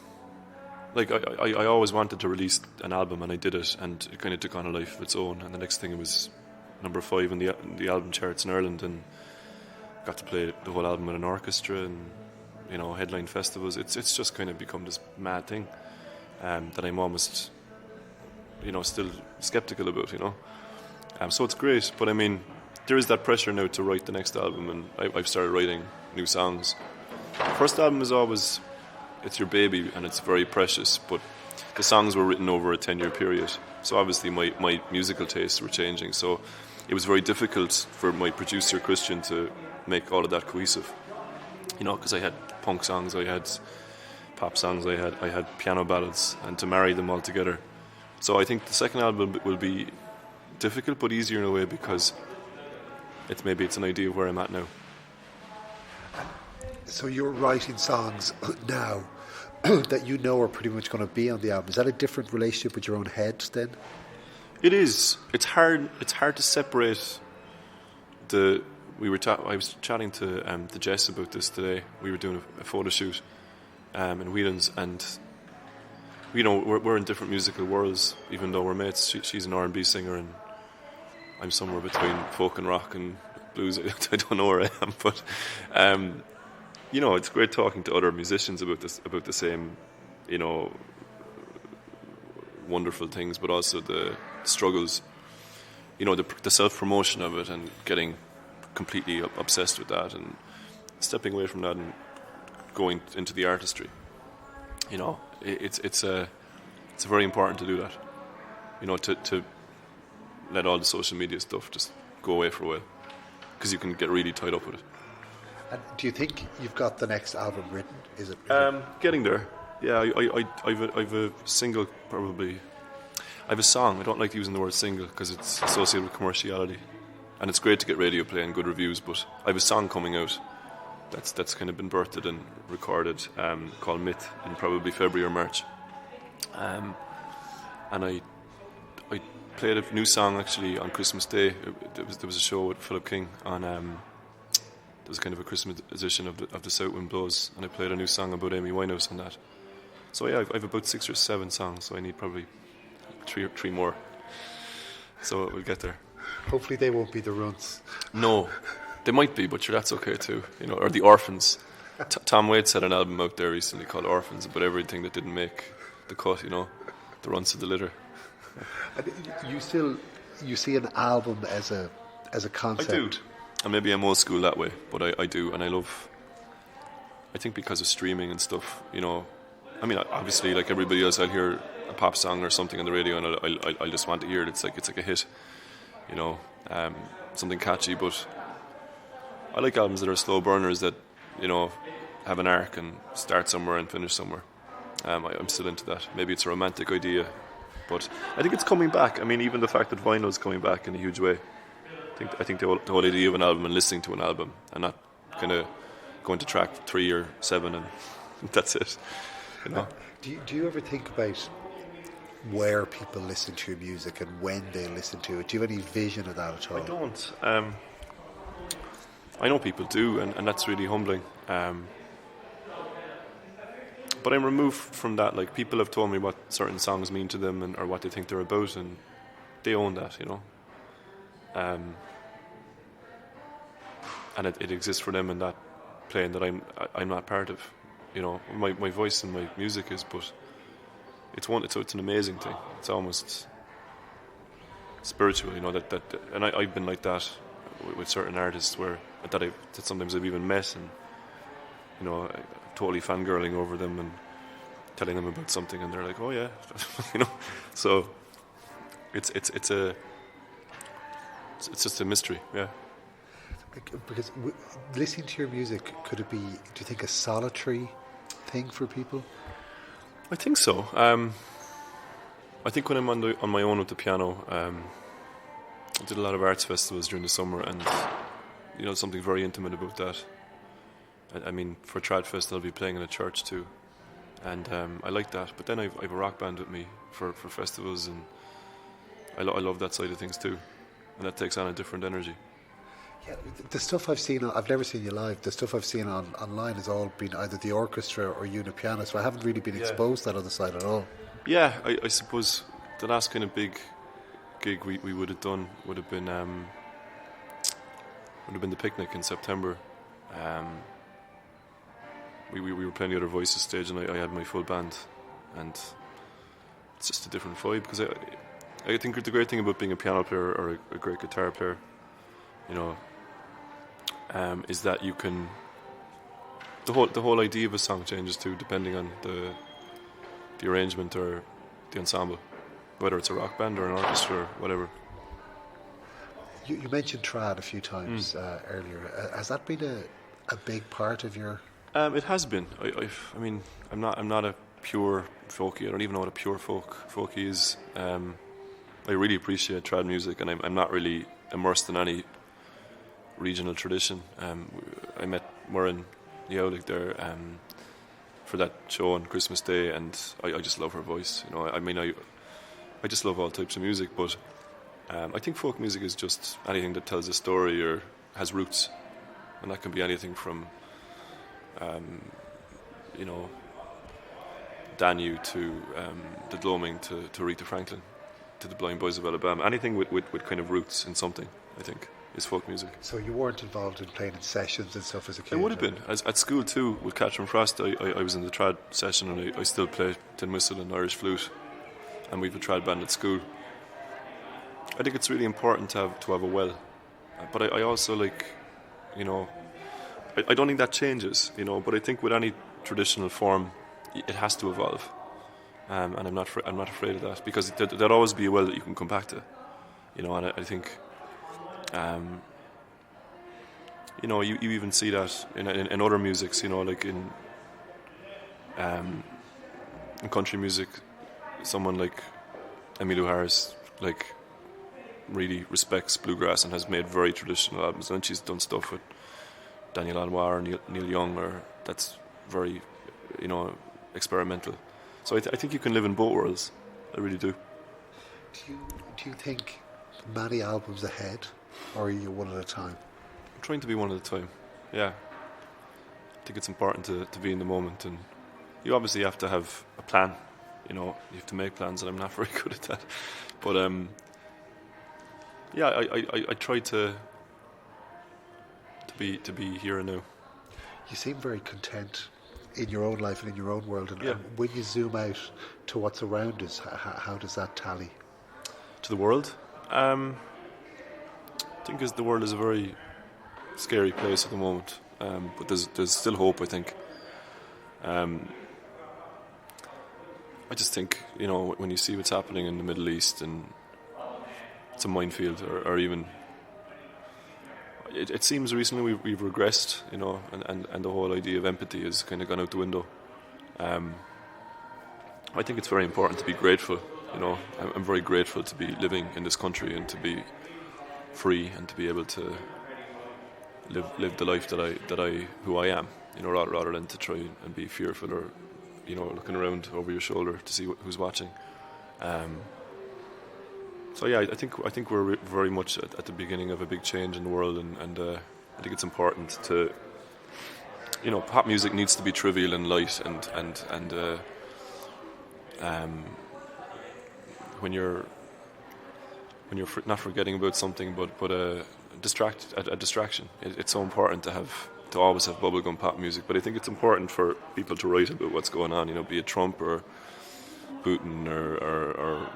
always wanted to release an album, and I did it, and it kind of took on a life of its own. And the next thing, it was number 5 in the album charts in Ireland, and got to play the whole album with an orchestra and headline festivals. It's just kind of become this mad thing that I'm almost still skeptical about. So it's great, but I mean, there is that pressure now to write the next album, and I've started writing new songs. First album is always, it's your baby and it's very precious, but the songs were written over a 10-year period, so obviously my musical tastes were changing, so it was very difficult for my producer Christian to make all of that cohesive, because I had punk songs, I had pop songs, I had piano ballads, and to marry them all together. So I think the second album will be difficult but easier in a way, because it's an idea of where I'm at now. So you're writing songs now that are pretty much going to be on the album. Is that a different relationship with your own head then? It is. It's hard to separate I was chatting to Jess about this today. We were doing a photo shoot in Whelan's, and we're in different musical worlds, even though we're mates. She's an R&B singer, and I'm somewhere between folk and rock and blues. I don't know where I am, but it's great talking to other musicians about the same, wonderful things, but also the struggles, the self-promotion of it and getting completely obsessed with that and stepping away from that and going into the artistry. It's very important to do that. To let all the social media stuff just go away for a while, because you can get really tied up with it. And do you think you've got the next album written? Is it getting there? Yeah, I've a single probably. I have a song. I don't like using the word single because it's associated with commerciality, and it's great to get radio play and good reviews. But I have a song coming out that's kind of been birthed and recorded, called Myth, in probably February or March. And I played a new song actually on Christmas Day. There was a show with Philip King on. There was kind of a Christmas edition of the South Wind Blows, and I played a new song about Amy Winehouse on that. So yeah, I've about 6 or 7 songs, so I need probably three more. So we'll get there. Hopefully they won't be the runs. No, they might be, but sure, that's okay too. Or the Orphans. Tom Waits had an album out there recently called Orphans, about everything that didn't make the cut. The runs of the litter. And you see an album as a concept. I do. And maybe I'm old school that way, but I do, and I think because of streaming and stuff, obviously like everybody else, I'll hear a pop song or something on the radio and I'll just want to hear it. It's like a hit, something catchy, but I like albums that are slow burners that, have an arc and start somewhere and finish somewhere. I'm still into that. Maybe it's a romantic idea, but I think it's coming back. I mean, even the fact that vinyl is coming back in a huge way. I think the whole idea of an album and listening to an album and not kind of going to track 3 or 7 and that's it. Do you ever think about where people listen to your music and when they listen to it? Do you have any vision of that at all? I don't. I know people do, and that's really humbling. But I'm removed from that. Like, people have told me what certain songs mean to them or what they think they're about, and they own that, and it exists for them in that plane that I'm not part of. My voice and my music is, but it's an amazing thing. It's almost spiritual, that and I've been like that with certain artists that sometimes I've even met, and totally fangirling over them and telling them about something, and they're like, oh yeah, So it's just a mystery, yeah. Because listening to your music, could it be, do you think, a solitary thing for people? I think so. I think when I'm on my own with the piano, I did a lot of arts festivals during the summer, and something very intimate about that. I mean, for Tradfest I'll be playing in a church too, and I like that. But then I've a rock band with me for festivals, and I love that side of things too, and that takes on a different energy. Yeah, the stuff I've seen, I've never seen you live. The stuff I've seen online has all been either the orchestra or you and a piano, so I haven't really been exposed to that other side at all. Yeah, I suppose the last kind of big gig we would have done would have been the Picnic in September. We were playing the Other Voices stage, and I had my full band, and it's just a different vibe, because I think the great thing about being a piano player or a great guitar player, is that you can, the whole idea of a song changes too, depending on the arrangement or the ensemble, whether it's a rock band or an orchestra or whatever. You mentioned trad a few times earlier. Has that been a big part of your? It has been. I mean, I'm not a pure folkie. I don't even know what a pure folkie is. I really appreciate trad music, and I'm not really immersed in any regional tradition. I met Muireann Yowlick there for that show on Christmas Day, and I just love her voice. I mean, I just love all types of music, but I think folk music is just anything that tells a story or has roots, and that can be anything from Danu to the Gloaming to Aretha Franklin to the Blind Boys of Alabama. Anything with kind of roots in something, I think. is folk music. So you weren't involved in playing in sessions and stuff as a kid? I would have been. At school too, with Catherine Frost, I was in the trad session, and I still play tin whistle and Irish flute, and we have a trad band at school. I think it's really important to have a well, but I also like, you know, I don't think that changes, you know, but I think with any traditional form, it has to evolve, and I'm not afraid of that, because there'll always be a well that you can come back to, you know, and I think, you know, you even see that in other musics, you know, like in country music, someone like Emmylou Harris, like, really respects bluegrass and has made very traditional albums, and she's done stuff with Daniel Lanois or Neil Young, or that's very, you know, experimental. So I think you can live in both worlds. I really do. Do you think many albums ahead, or are you one at a time? I'm trying to be one at a time. Yeah. I think it's important to be in the moment, and you obviously have to have a plan. You know, you have to make plans, and I'm not very good at that. But yeah, I try to be here and now. You seem very content in your own life and in your own world, and, yeah. and when you zoom out to what's around us, how does that tally? To the world? I think the world is a very scary place at the moment, but there's still hope, I think. I just think, you know, when you see what's happening in the Middle East, and it's a minefield, or even it seems recently we've regressed, you know, and the whole idea of empathy has kind of gone out the window. I think it's very important to be grateful, you know. I'm very grateful to be living in this country and to be free and to be able to live the life that I who I am, you know, rather than to try and be fearful, or, you know, looking around over your shoulder to see who's watching. So yeah, I think we're very much at the beginning of a big change in the world, and I think it's important to, you know, pop music needs to be trivial and light, and when you're not forgetting about something, but a distraction. It's so important to always have bubblegum pop music, but I think it's important for people to write about what's going on, you know, be it Trump or Putin or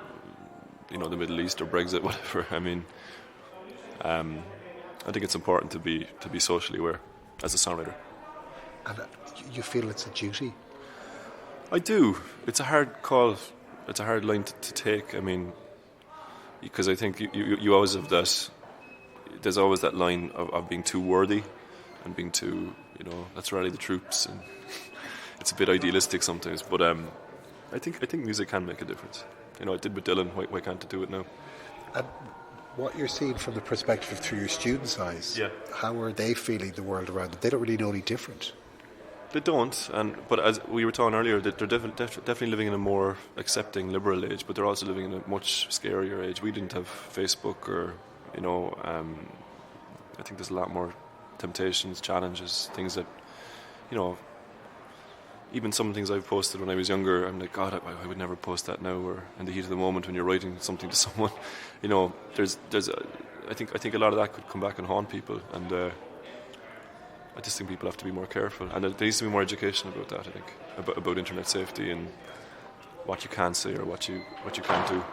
you know, the Middle East or Brexit, whatever. I mean, I think it's important to be socially aware as a songwriter. And you feel it's a duty? I do. It's a hard call. It's a hard line to take. I mean, because I think you always have that. There's always that line of being too worthy and being too, you know, let's rally the troops, and it's a bit idealistic sometimes. But I think music can make a difference. You know, it did with Dylan. Why can't it do it now? And what you're seeing from the perspective through your students' eyes, yeah. How are they feeling the world around them? They don't really know any different. They don't, but as we were talking earlier, that they're definitely living in a more accepting, liberal age, but they're also living in a much scarier age. We didn't have Facebook, or, you know, I think there's a lot more temptations, challenges, things that, you know, even some things I've posted when I was younger, I'm like, God, I would never post that now, or in the heat of the moment when you're writing something to someone, you know, I think a lot of that could come back and haunt people, and I just think people have to be more careful, and there needs to be more education about that. I think about internet safety and what you can say or what you can't do.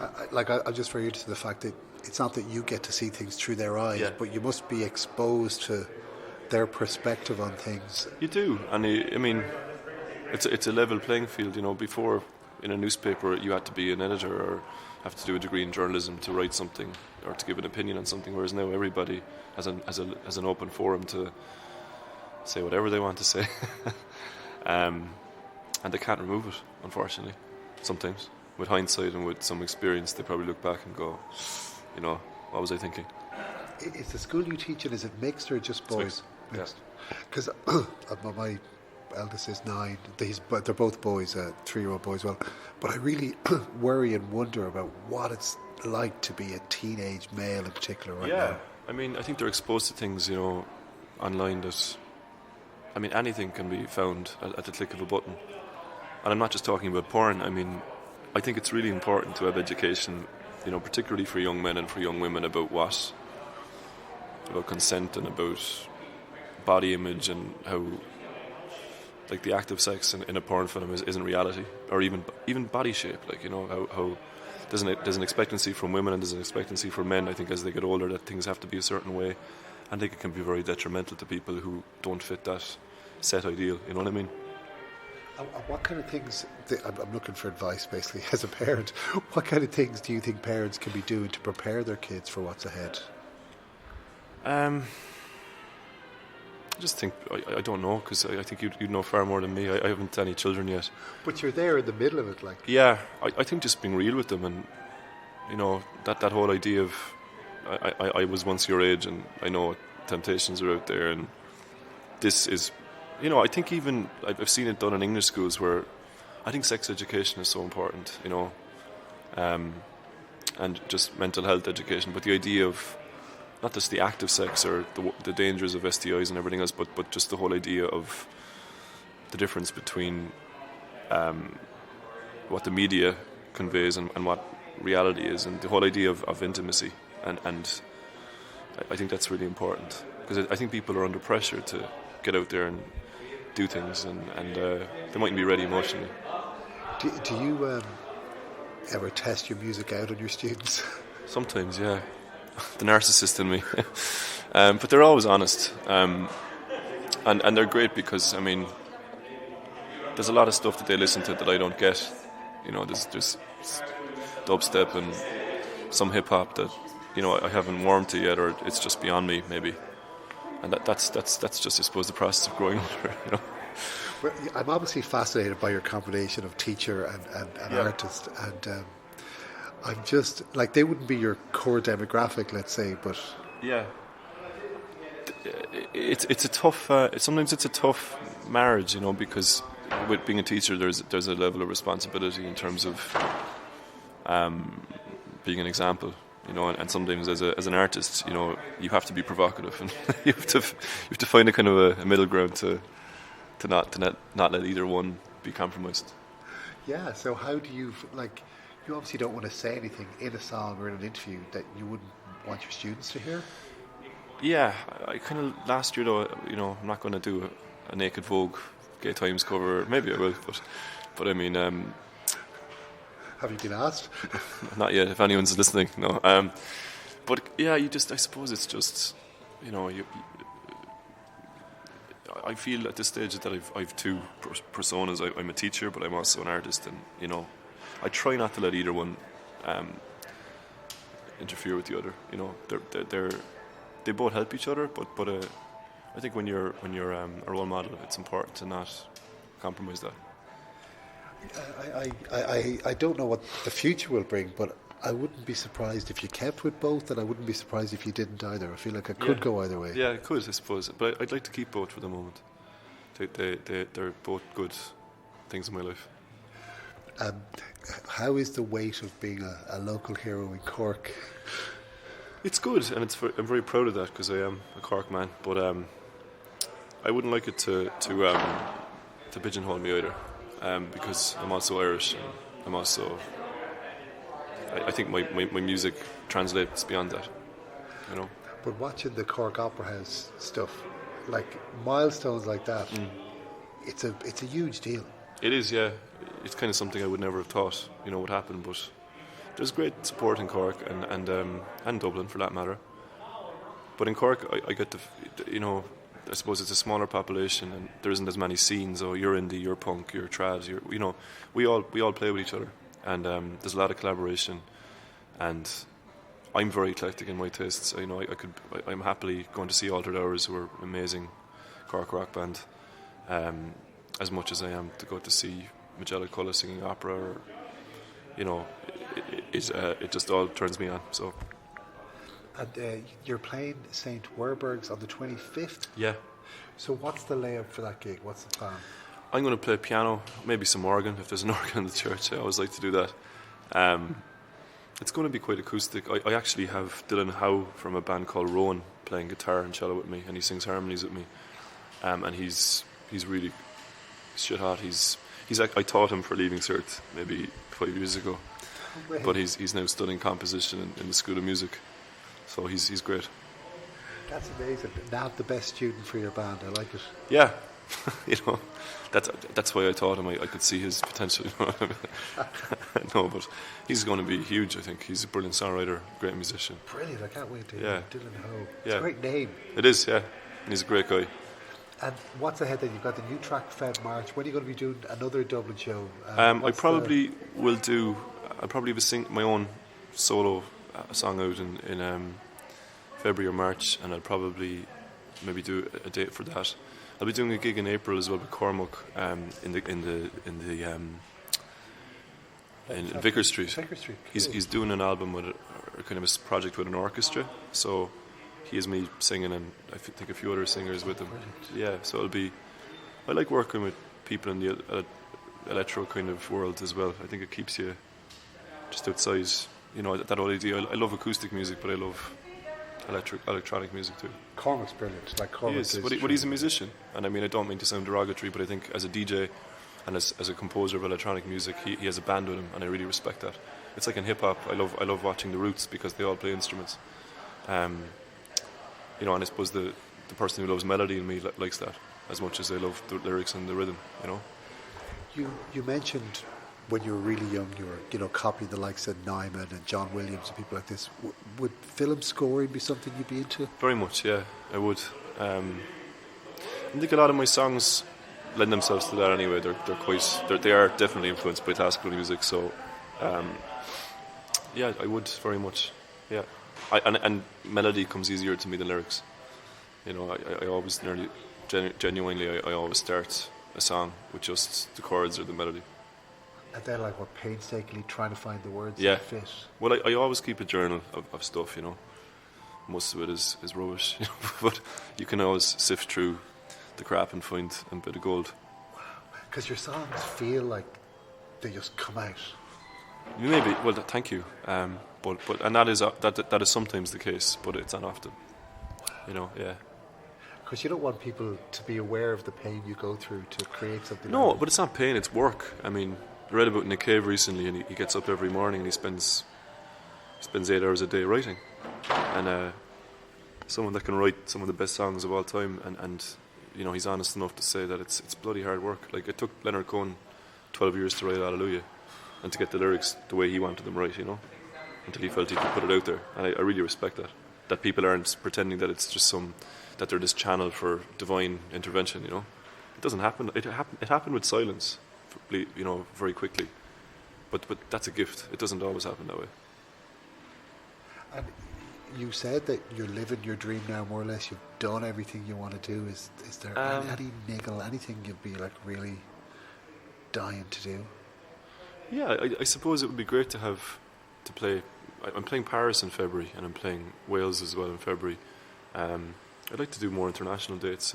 I'm just very interested in the fact that it's not that you get to see things through their eyes, yeah. but you must be exposed to their perspective on things. You do, and I mean, it's a level playing field. You know, before in a newspaper you had to be an editor or have to do a degree in journalism to write something or to give an opinion on something, whereas now everybody has an open forum to say whatever they want to say, and they can't remove it, unfortunately. Sometimes, with hindsight and with some experience, they probably look back and go, you know, what was I thinking? Is the school you teach in, is it mixed or just boys? Mixed. Because my eldest is 9. They're both boys, 3-year-old boys. Well, but I really worry and wonder about what it's like to be a teenage male in particular right now. I mean, I think they're exposed to things, you know, online that, I mean, anything can be found at the click of a button. And I'm not just talking about porn. I mean, I think it's really important to have education, you know, particularly for young men and for young women, about what about consent and about body image and how, like, the act of sex in a porn film isn't reality, or even body shape. Like, you know, how there's an expectancy from women and there's an expectancy from men, I think, as they get older, that things have to be a certain way. I think it can be very detrimental to people who don't fit that set ideal, you know what I mean? What kind of things, I'm looking for advice basically as a parent, what kind of things do you think parents can be doing to prepare their kids for what's ahead? I just think, I don't know, because I think you'd know far more than me. I haven't any children yet. But you're there in the middle of it, like. Yeah, I think just being real with them, and, you know, that whole idea of, I was once your age, and I know what temptations are out there, and this is, you know, I think even I've seen it done in English schools where I think sex education is so important, you know, and just mental health education, but the idea of not just the act of sex or the dangers of STIs and everything else, but just the whole idea of the difference between what the media conveys and what reality is, and the whole idea of intimacy. And I think that's really important, because I think people are under pressure to get out there and do things, and they mightn't be ready emotionally. Do you ever test your music out on your students? Sometimes, yeah. The narcissist in me. But they're always honest. And they're great, because, I mean, there's a lot of stuff that they listen to that I don't get. You know, there's dubstep and some hip-hop that, you know, I haven't warmed to yet, or it's just beyond me, maybe. And that's just, I suppose, the process of growing older, you know. Well, I'm obviously fascinated by your combination of teacher and artist, and I'm just, like, they wouldn't be your core demographic, let's say, but... Yeah. It's a tough, sometimes it's a tough marriage, you know, because with being a teacher, there's a level of responsibility in terms of being an example. You know, and sometimes as an artist, you know, you have to be provocative, and you have to find a kind of a middle ground to not let either one be compromised. Yeah. So how do you, like, you obviously don't want to say anything in a song or in an interview that you wouldn't want your students to hear? Yeah, I kind of, last year though, you know, I'm not going to do a Naked Vogue Gay Times cover. Maybe I will, but I mean. Have you been asked? Not yet, if anyone's listening, no. But yeah, I suppose it's just, you know, I feel at this stage that I've two personas. I'm a teacher, but I'm also an artist, and, you know, I try not to let either one interfere with the other. You know, they both help each other, but I think when you're a role model, it's important to not compromise that. I don't know what the future will bring, but I wouldn't be surprised if you kept with both, and I wouldn't be surprised if you didn't either. I feel like it could go either way. Yeah, it could, I suppose. But I'd like to keep both for the moment. They're both good things in my life. How is the weight of being a local hero in Cork? It's good, and I'm very proud of that, because I am a Cork man. But I wouldn't like it to pigeonhole me either. Because I'm also Irish, and I'm also, I think my music translates beyond that, you know. But watching the Cork Opera House stuff, like milestones like that, it's a huge deal. It is, yeah. It's kind of something I would never have thought, you know, would happen. But there's great support in Cork and Dublin, for that matter. But in Cork, I get you know, I suppose it's a smaller population, and there isn't as many scenes. Oh, you're indie, you're punk, you're trad. You know, we all play with each other, and there's a lot of collaboration. And I'm very eclectic in my tastes. You know, I'm happily going to see Altered Hours, who are an amazing Cork rock band, as much as I am to go to see Magella Culla singing opera. Or, you know, it just all turns me on. So. And you're playing St. Werburgh's on the 25th? Yeah. So what's the layout for that gig? What's the plan? I'm going to play piano, maybe some organ, if there's an organ in the church. I always like to do that. It's going to be quite acoustic. I actually have Dylan Howe from a band called Rowan playing guitar and cello with me, and he sings harmonies with me. And he's really shit hot. I taught him for Leaving Cert maybe 5 years ago. But he's now studying composition in the School of Music. So he's great. That's amazing. Now the best student for your band. I like it. Yeah, that's why I taught him. I could see his potential. No, but he's going to be huge. I think he's a brilliant songwriter, great musician. Brilliant! I can't wait to hear Dylan Ho. It's Yeah. a great name. It is, yeah. And he's a great guy. And what's ahead then? You've got the new track Feb March. When are you going to be doing another Dublin show? I probably will do. I'll probably sing my own solo song out in February or March, and I'll probably maybe do a date for that. I'll be doing a gig in April as well with Cormac in Vicar Street. Vicar Street. Cool. He's doing an album with a kind of a project with an orchestra, so he has me singing and I think a few other singers with him. Brilliant. Yeah, so it'll be. I like working with people in the electro kind of world as well. I think it keeps you just outside. That whole idea. I love acoustic music, but I love electronic music too. Cormac's brilliant. Like Cormac He is, but he's a musician, and I mean I don't mean to sound derogatory, but I think as a DJ and as a composer of electronic music, he has a band with him, and I really respect that. It's like in hip hop. I love watching the Roots because they all play instruments. And I suppose the person who loves melody in me likes that as much as I love the lyrics and the rhythm. You mentioned when you were really young, you were copying the likes of Nyman and John Williams and people like this. Would film scoring be something you'd be into? Very much, yeah, I would. I think a lot of my songs lend themselves to that anyway. They are definitely influenced by classical music. So, yeah, I would very much. Yeah, and melody comes easier to me than lyrics. I always genuinely I always start a song with just the chords or the melody. And then what painstakingly trying to find the words Yeah. that fit. Well, I always keep a journal of stuff, Most of it is rubbish, but you can always sift through the crap and find a bit of gold. Because your songs feel like they just come out. Maybe. Well, thank you. But and that is sometimes the case, but it's not often. Yeah. Because you don't want people to be aware of the pain you go through to create something. No, like but it's not pain; it's work. I mean, I read about Nick Cave recently, and he gets up every morning and he spends 8 hours a day writing. And someone that can write some of the best songs of all time, and he's honest enough to say that it's bloody hard work. Like it took Leonard Cohen 12 years to write Hallelujah, and to get the lyrics the way he wanted them right, until he felt he could put it out there. And I really respect that. That people aren't pretending that it's just that they're this channel for divine intervention. It doesn't happen. It happened with silence, very quickly. But that's a gift. It doesn't always happen that way. And you said that you're living your dream now, more or less. You've done everything you want to do. Is there any niggle, anything you'd be really dying to do? Yeah, I suppose it would be great to play. I'm playing Paris in February, and I'm playing Wales as well in February. I'd like to do more international dates.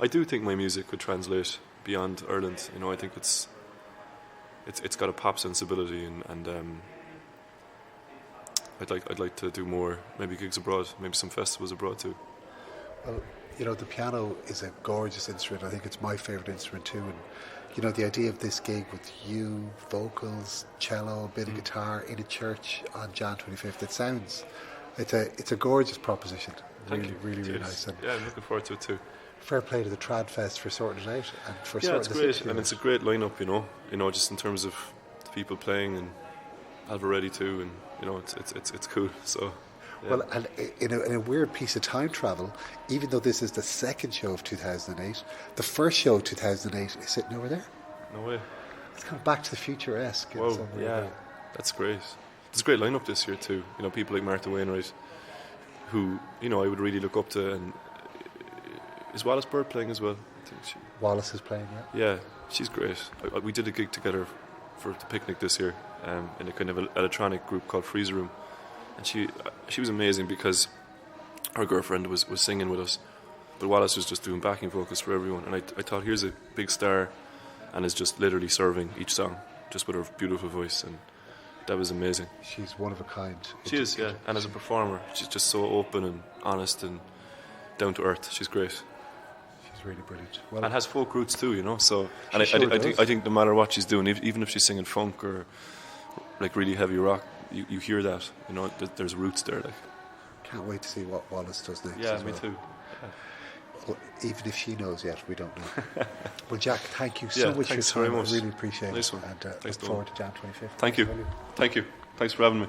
I do think my music could translate beyond Ireland. I think it's got a pop sensibility, and I'd like to do more, maybe gigs abroad, maybe some festivals abroad too. Well, the piano is a gorgeous instrument. I think it's my favourite instrument too. And the idea of this gig with you, vocals, cello, a bit of guitar in a church on Jan 25th. It's a gorgeous proposition. Really nice. And yeah, I'm looking forward to it too. Fair play to the Trad Fest for sorting it out and for yeah, sorting it's the great, situation. and it's a great lineup. Just in terms of the people playing and Alvaretti too, and it's cool. So. Yeah. Well, and in a weird piece of time travel, even though this is the second show of 2008, the first show of 2008 is sitting over there. No way. It's kind of Back to the Future-esque. in Whoa, some weird yeah, way. that's great. There's a great lineup this year too. People like Martha Wainwright, who I would really look up to. And is Wallace Bird playing as well? I think Wallace is playing, yeah. Yeah, she's great. We did a gig together for the picnic this year in a kind of electronic group called Freezer Room. And she was amazing because her girlfriend was singing with us, but Wallace was just doing backing vocals for everyone. And I thought, here's a big star, and is just literally serving each song just with her beautiful voice, and that was amazing. She's one of a kind. She is, yeah. And as a performer, she's just so open and honest and down to earth. She's great. She's really brilliant. Well, and has folk roots too, So, and I think no matter what she's doing, even if she's singing funk or like really heavy rock, you hear that, there's roots there, like. Can't wait to see what Wallace does next. Yeah, as me well. too. Well, even if she knows yet, we don't know. Well, Jack, thank you so much for your thanks very time. much. I really appreciate Nice it. one. And Thanks, look forward to Jan 25th. Thank you. Thank you. Thanks for having me.